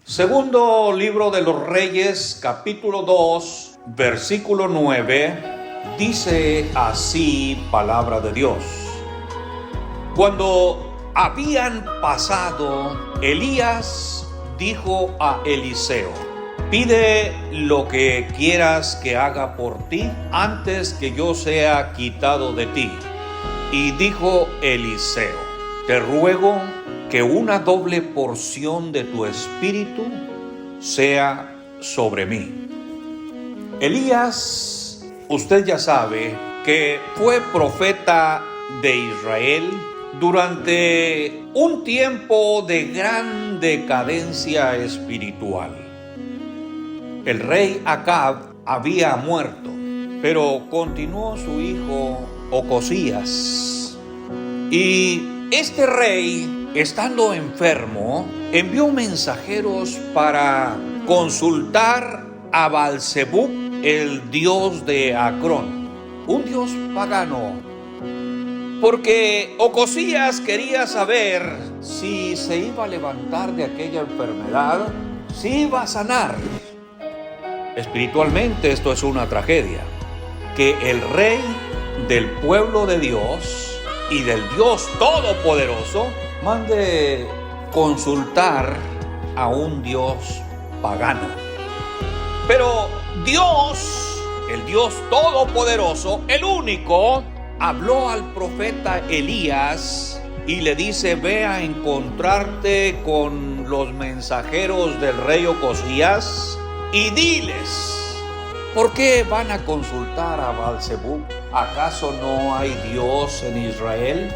Segundo libro de los Reyes, capítulo 2, versículo 9, dice así palabra de Dios. Cuando habían pasado, Elías dijo a Eliseo: pide lo que quieras que haga por ti antes que yo sea quitado de ti. Y dijo Eliseo: te ruego que una doble porción de tu espíritu sea sobre mí. Elías, usted ya sabe que fue profeta de Israel durante un tiempo de gran decadencia espiritual. El rey Acab había muerto, pero continuó su hijo Ocosías. Y este rey, estando enfermo, envió mensajeros para consultar a Baal-zebub, el dios de Acrón, un dios pagano, porque Ocosías quería saber si se iba a levantar de aquella enfermedad, si iba a sanar. Espiritualmente esto es una tragedia, que el rey del pueblo de Dios y del Dios Todopoderoso mande consultar a un Dios pagano. Pero Dios, el Dios Todopoderoso, el único, habló al profeta Elías y le dice: ve a encontrarte con los mensajeros del rey Ocosías y diles: ¿por qué van a consultar a Baal-zebub? ¿Acaso no hay Dios en Israel?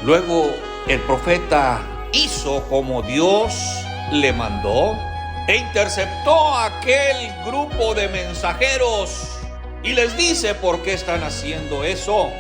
Luego el profeta hizo como Dios le mandó e interceptó a aquel grupo de mensajeros y les dice por qué están haciendo eso.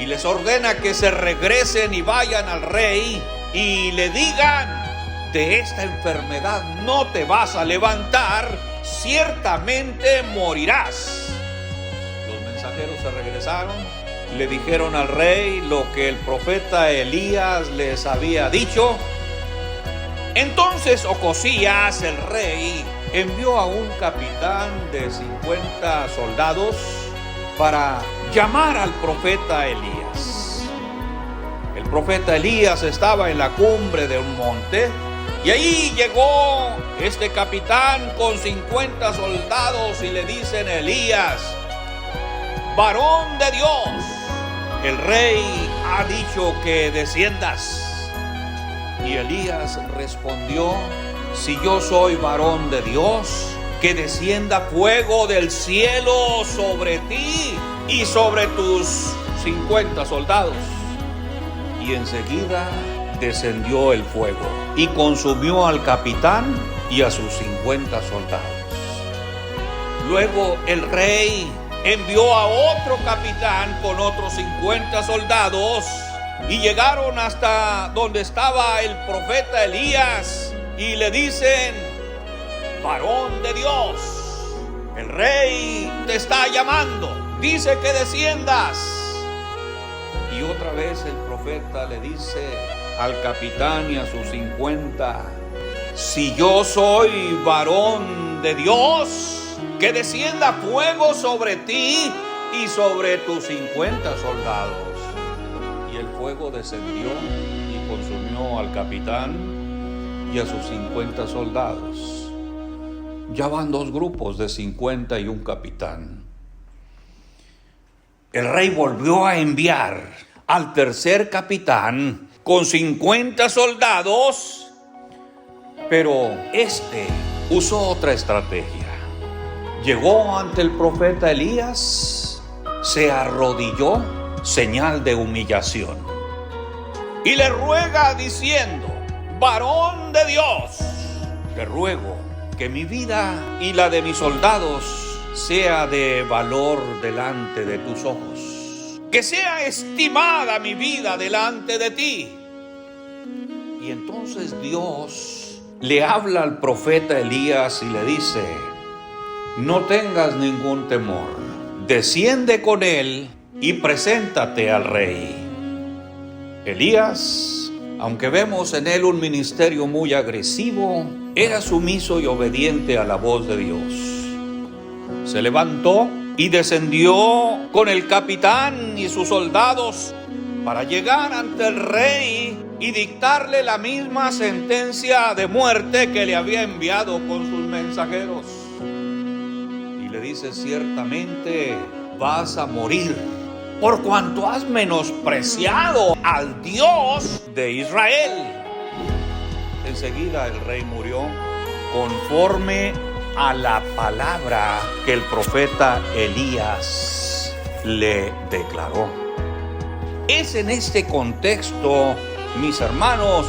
Y les ordena que se regresen y vayan al rey y le digan: de esta enfermedad no te vas a levantar, ciertamente morirás. Los mensajeros se regresaron, le dijeron al rey lo que el profeta Elías les había dicho. Entonces Ocosías, el rey, envió a un capitán de 50 soldados para llamar al profeta Elías. El profeta Elías estaba en la cumbre de un monte, y ahí llegó este capitán con 50 soldados y le dicen a Elías: varón de Dios, el rey ha dicho que desciendas. Y Elías respondió: si yo soy varón de Dios, que descienda fuego del cielo sobre ti y sobre tus 50 soldados. Y enseguida descendió el fuego y consumió al capitán y a sus 50 soldados. Luego el rey envió a otro capitán con otros 50 soldados y llegaron hasta donde estaba el profeta Elías y le dicen: varón de Dios, el rey te está llamando, dice que desciendas. Y otra vez el profeta le dice al capitán y a sus 50: si yo soy varón de Dios, que descienda fuego sobre ti y sobre tus 50 soldados. Y el fuego descendió y consumió al capitán y a sus 50 soldados. Ya van dos grupos de 50 y un capitán. El rey volvió a enviar al tercer capitán con 50 soldados, pero este usó otra estrategia. Llegó ante el profeta Elías, se arrodilló, señal de humillación, y le ruega diciendo: varón de Dios, te ruego que mi vida y la de mis soldados sea de valor delante de tus ojos, que sea estimada mi vida delante de ti. Y entonces Dios le habla al profeta Elías y le dice: no tengas ningún temor, desciende con él y preséntate al rey. Elías aunque vemos en él un ministerio muy agresivo, era sumiso y obediente a la voz de Dios. Se levantó y descendió con el capitán y sus soldados para llegar ante el rey y dictarle la misma sentencia de muerte que le había enviado con sus mensajeros. Y le dice: ciertamente vas a morir, por cuanto has menospreciado al Dios de Israel. Enseguida el rey murió conforme a la palabra que el profeta Elías le declaró. Es en este contexto, mis hermanos,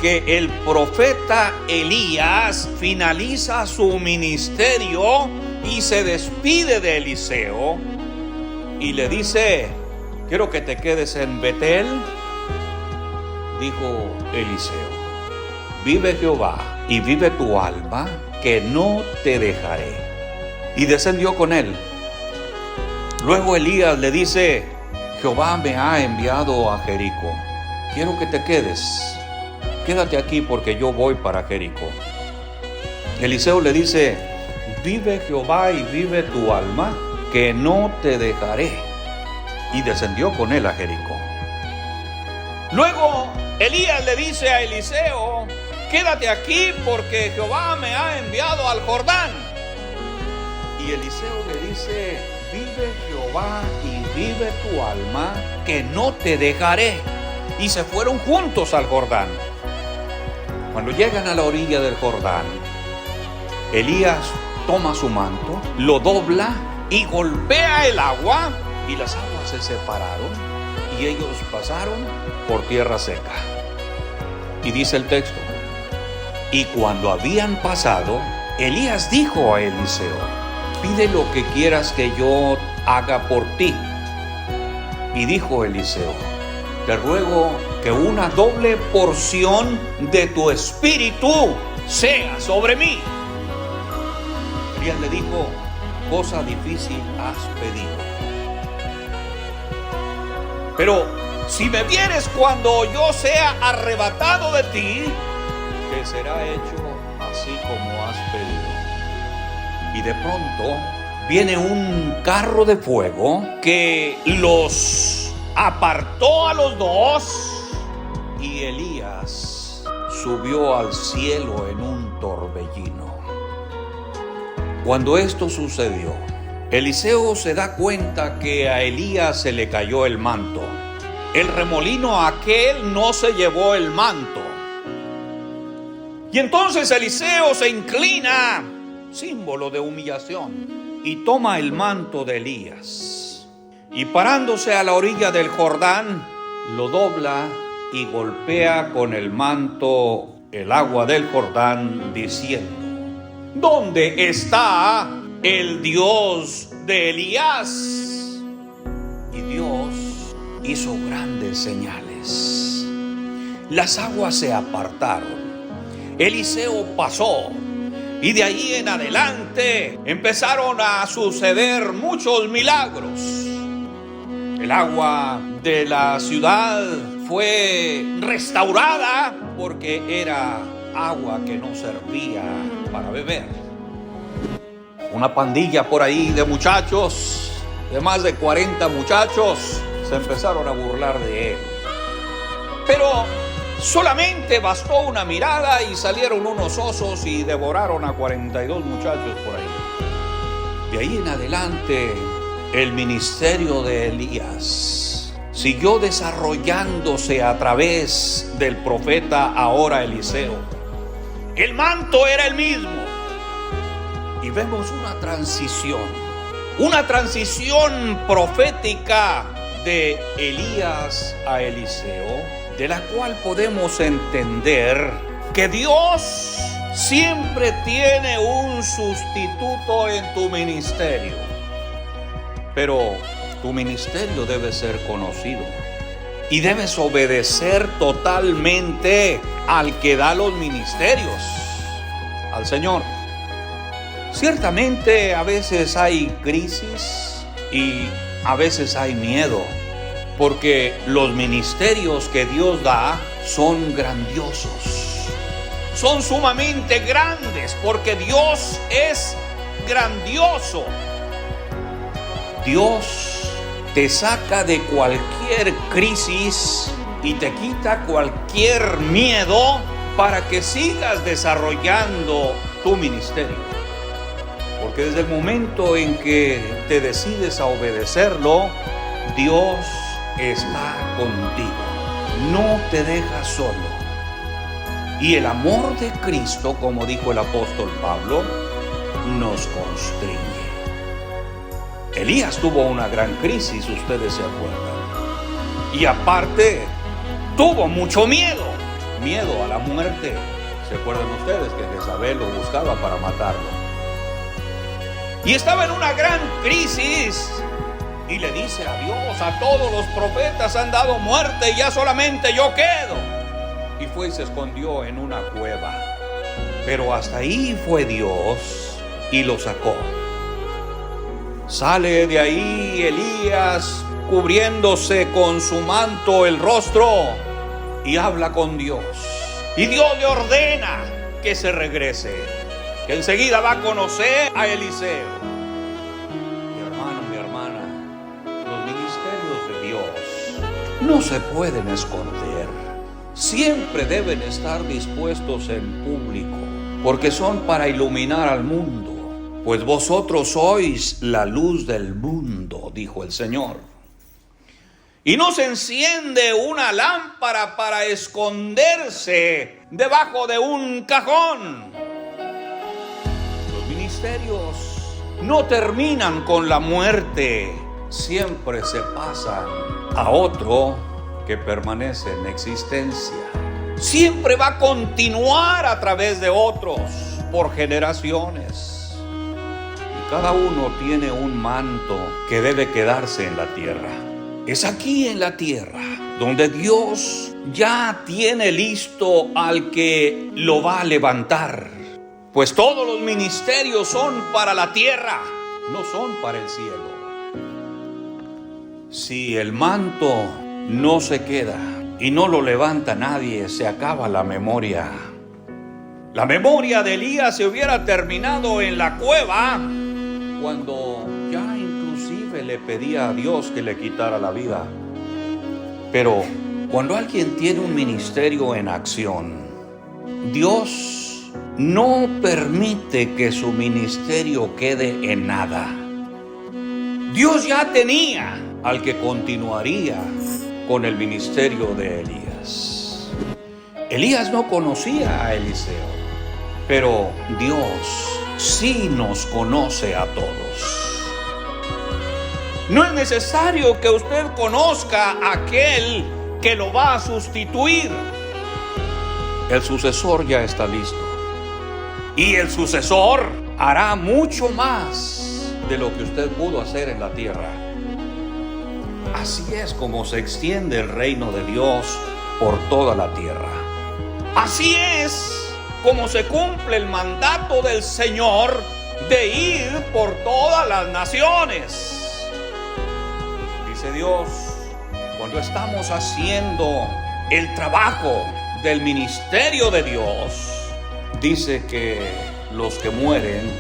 que el profeta Elías finaliza su ministerio y se despide de Eliseo y le dice: quiero que te quedes en Betel. Dijo Eliseo: vive Jehová y vive tu alma, que no te dejaré. Y descendió con él. Luego Elías le dice: Jehová me ha enviado a Jericó. Quiero que te quedes. Quédate aquí porque yo voy para Jericó. Eliseo le dice: vive Jehová y vive tu alma, que no te dejaré. Y descendió con él a Jericó. Luego Elías le dice a Eliseo: quédate aquí porque Jehová me ha enviado al Jordán. Y Eliseo le dice: vive Jehová y vive tu alma, que no te dejaré. Y se fueron juntos al Jordán. Cuando llegan a la orilla del Jordán, Elías toma su manto, lo dobla y golpea el agua, y las aguas se separaron y ellos pasaron por tierra seca. Y dice el texto: y cuando habían pasado, Elías dijo a Eliseo: pide lo que quieras que yo haga por ti. Y dijo Eliseo: te ruego que una doble porción de tu espíritu sea sobre mí. Elías le dijo: cosa difícil has pedido. Pero si me vienes cuando yo sea arrebatado de ti, te será hecho así como has pedido. Y de pronto viene un carro de fuego que los apartó a los dos, y Elías subió al cielo en un torbellino. Cuando esto sucedió, Eliseo se da cuenta que a Elías se le cayó el manto. El remolino aquel no se llevó el manto. Y entonces Eliseo se inclina, símbolo de humillación, y toma el manto de Elías. Y parándose a la orilla del Jordán, lo dobla y golpea con el manto el agua del Jordán, diciendo: ¿dónde está el Dios de Elías? Y Dios hizo grandes señales. Las aguas se apartaron. Eliseo pasó, y de ahí en adelante empezaron a suceder muchos milagros. El agua de la ciudad fue restaurada porque era agua que no servía para beber. Una pandilla por ahí de muchachos, de más de 40 muchachos, se empezaron a burlar de él. Pero solamente bastó una mirada y salieron unos osos y devoraron a 42 muchachos por ahí. De ahí en adelante, el ministerio de Elías siguió desarrollándose a través del profeta ahora Eliseo. El manto era el mismo. Y vemos una transición profética de Elías a Eliseo, de la cual podemos entender que Dios siempre tiene un sustituto en tu ministerio. Pero tu ministerio debe ser conocido y debes obedecer totalmente al que da los ministerios, al Señor. Ciertamente a veces hay crisis y a veces hay miedo, porque los ministerios que Dios da son grandiosos, son sumamente grandes, porque Dios es grandioso. Dios te saca de cualquier crisis y te quita cualquier miedo para que sigas desarrollando tu ministerio. Porque desde el momento en que te decides a obedecerlo, Dios está contigo, no te deja solo. Y el amor de Cristo, como dijo el apóstol Pablo, nos constriñe. Elías tuvo una gran crisis, ustedes se acuerdan. Y aparte, tuvo mucho miedo a la muerte. ¿Se acuerdan ustedes que Jezabel lo buscaba para matarlo? Y estaba en una gran crisis y le dice a Dios: a todos los profetas han dado muerte y ya solamente yo quedo. Y fue y se escondió en una cueva. Pero hasta ahí fue Dios y lo sacó. Sale de ahí Elías cubriéndose con su manto el rostro y habla con Dios. Y Dios le ordena que se regrese, que enseguida va a conocer a Eliseo. Mi hermano, mi hermana, los ministerios de Dios no se pueden esconder. Siempre deben estar dispuestos en público, porque son para iluminar al mundo. Pues vosotros sois la luz del mundo, dijo el Señor. Y no se enciende una lámpara para esconderse debajo de un cajón. Los ministerios no terminan con la muerte, siempre se pasan a otro que permanece en existencia. Siempre va a continuar a través de otros por generaciones. Y cada uno tiene un manto que debe quedarse en la tierra. Es aquí en la tierra donde Dios ya tiene listo al que lo va a levantar. Pues todos los ministerios son para la tierra, no son para el cielo. Si el manto no se queda y no lo levanta nadie, se acaba la memoria. La memoria de Elías se hubiera terminado en la cueva, cuando ya inclusive le pedía a Dios que le quitara la vida. Pero cuando alguien tiene un ministerio en acción, Dios no permite que su ministerio quede en nada. Dios ya tenía al que continuaría con el ministerio de Elías. Elías no conocía a Eliseo, pero Dios sí nos conoce a todos. No es necesario que usted conozca a aquel que lo va a sustituir. El sucesor ya está listo. Y el sucesor hará mucho más de lo que usted pudo hacer en la tierra. Así es como se extiende el reino de Dios por toda la tierra. Así es como se cumple el mandato del Señor de ir por todas las naciones. Dice Dios, cuando estamos haciendo el trabajo del ministerio de Dios, dice que los que mueren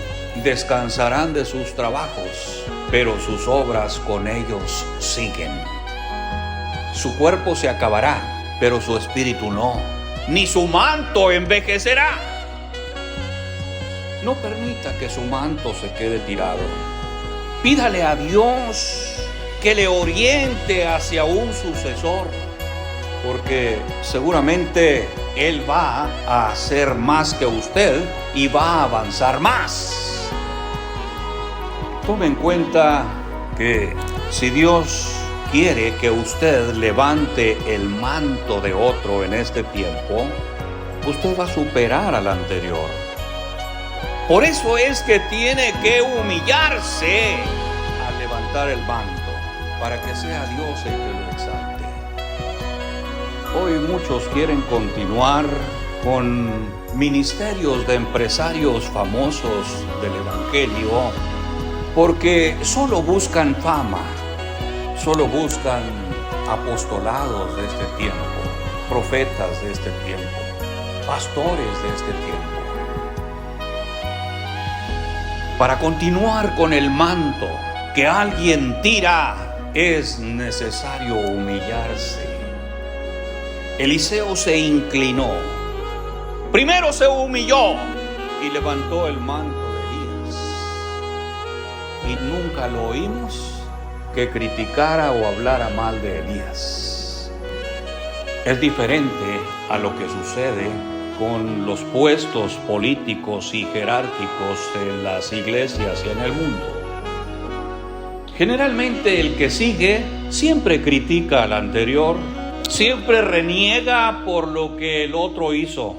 descansarán de sus trabajos, pero sus obras con ellos siguen. Su cuerpo se acabará, pero su espíritu no, ni su manto envejecerá. No permita que su manto se quede tirado. Pídale a Dios que le oriente hacia un sucesor, porque seguramente Él va a hacer más que usted y va a avanzar más. Tome en cuenta que si Dios quiere que usted levante el manto de otro en este tiempo, usted va a superar al anterior. Por eso es que tiene que humillarse al levantar el manto, para que sea Dios el que lo exalte. Hoy muchos quieren continuar con ministerios de empresarios famosos del Evangelio, porque solo buscan fama, solo buscan apostolados de este tiempo. profetas de este tiempo, pastores de este tiempo. Para continuar con el manto que alguien tira, es necesario humillarse. Eliseo se inclinó. Primero se humilló y levantó el manto de Elías. Y nunca lo oímos que criticara o hablara mal de Elías. Es diferente a lo que sucede con los puestos políticos y jerárquicos en las iglesias y en el mundo. Generalmente el que sigue siempre critica al anterior, siempre reniega por lo que el otro hizo.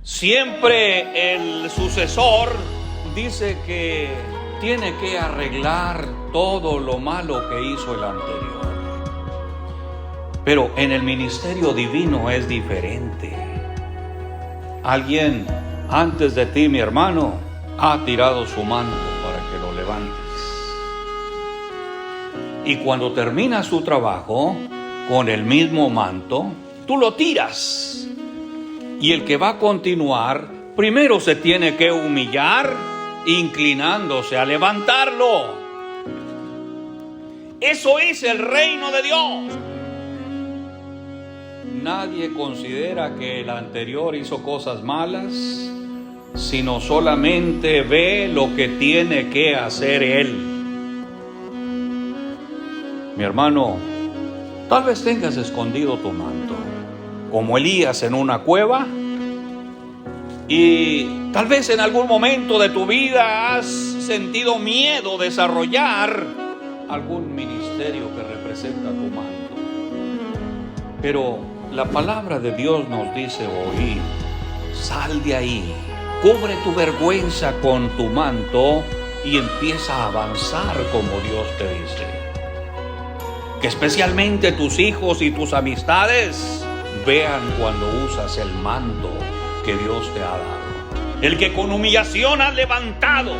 Siempre el sucesor dice que tiene que arreglar todo lo malo que hizo el anterior. Pero en el ministerio divino es diferente. Alguien antes de ti, mi hermano, ha tirado su manto para que lo levantes. Y cuando termina su trabajo con el mismo manto, tú lo tiras. Y el que va a continuar, primero se tiene que humillar, inclinándose a levantarlo. Eso es el reino de Dios. Nadie considera que el anterior hizo cosas malas, sino solamente ve lo que tiene que hacer él. Mi hermano, tal vez tengas escondido tu manto, como Elías en una cueva, y tal vez en algún momento de tu vida has sentido miedo desarrollar algún ministerio que representa tu manto. Pero la palabra de Dios nos dice hoy: sal de ahí, cubre tu vergüenza con tu manto y empieza a avanzar como Dios te dice. Que especialmente tus hijos y tus amistades vean cuando usas el manto que Dios te ha dado, el que con humillación has levantado.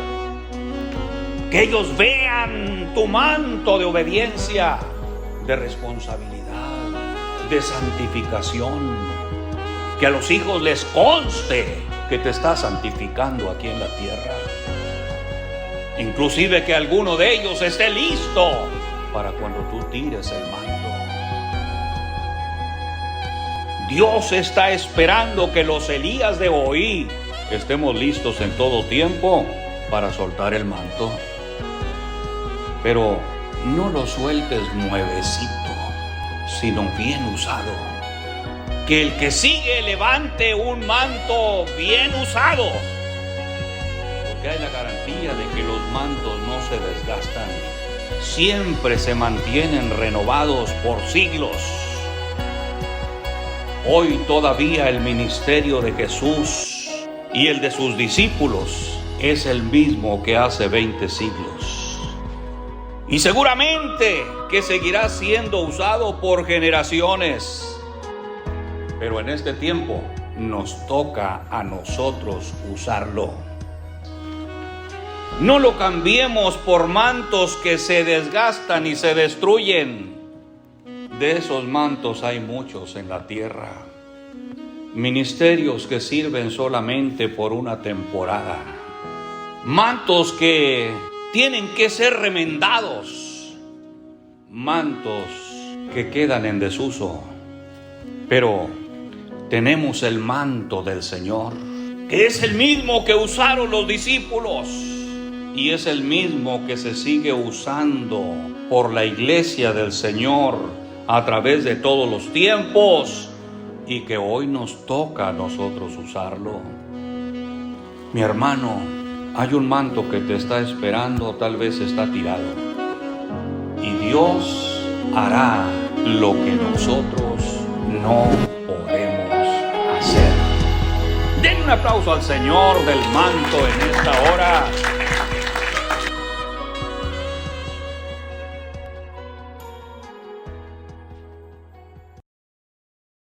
Que ellos vean tu manto de obediencia, de responsabilidad, de santificación. Que a los hijos les conste que te estás santificando aquí en la tierra. Inclusive que alguno de ellos esté listo para cuando tú tires el manto. Dios está esperando que los Elías de hoy estemos listos en todo tiempo para soltar el manto. Pero no lo sueltes nuevecito, sino bien usado. Que el que sigue levante un manto bien usado, porque hay la garantía de que los mantos no se desgastan, siempre se mantienen renovados por siglos. Hoy todavía el ministerio de Jesús y el de sus discípulos es el mismo que hace 20 siglos. Y seguramente que seguirá siendo usado por generaciones. Pero en este tiempo nos toca a nosotros usarlo. No lo cambiemos por mantos que se desgastan y se destruyen. De esos mantos hay muchos en la tierra. Ministerios que sirven solamente por una temporada. Mantos que tienen que ser remendados. Mantos que quedan en desuso. Pero tenemos el manto del Señor, que es el mismo que usaron los discípulos y es el mismo que se sigue usando por la iglesia del Señor a través de todos los tiempos y que hoy nos toca a nosotros usarlo. Mi hermano, hay un manto que te está esperando, tal vez está tirado, y Dios hará lo que nosotros no podemos hacer. Den un aplauso al Señor del manto en esta hora.